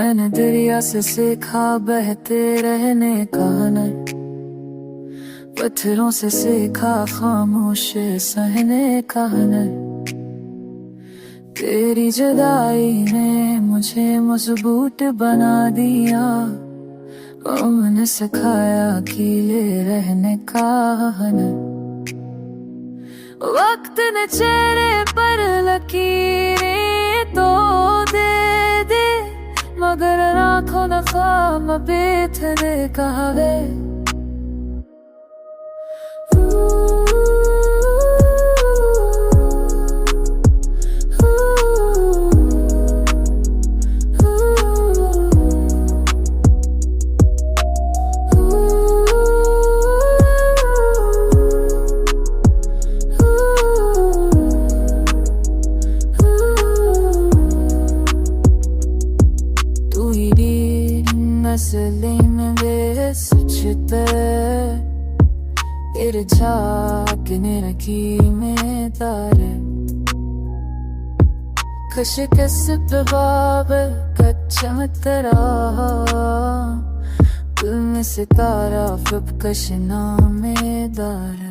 मैंने दरिया से सीखा बहते रहने का नय, पत्थरों से सीखा खामोश सहने का नय। तेरी जुदाई ने मुझे मजबूत बना दिया, मैंने सिखाया अकेले रहने का नय। वक्त ने चेहरे पर लकीरें तो दे मगर आंखों न ख्वाब बेथने कहावे। Meseleğimi ve suçta ircakine kıymetare Kışı kesip babı kaçamatara Gül में सितारा फिर कश नामे दारा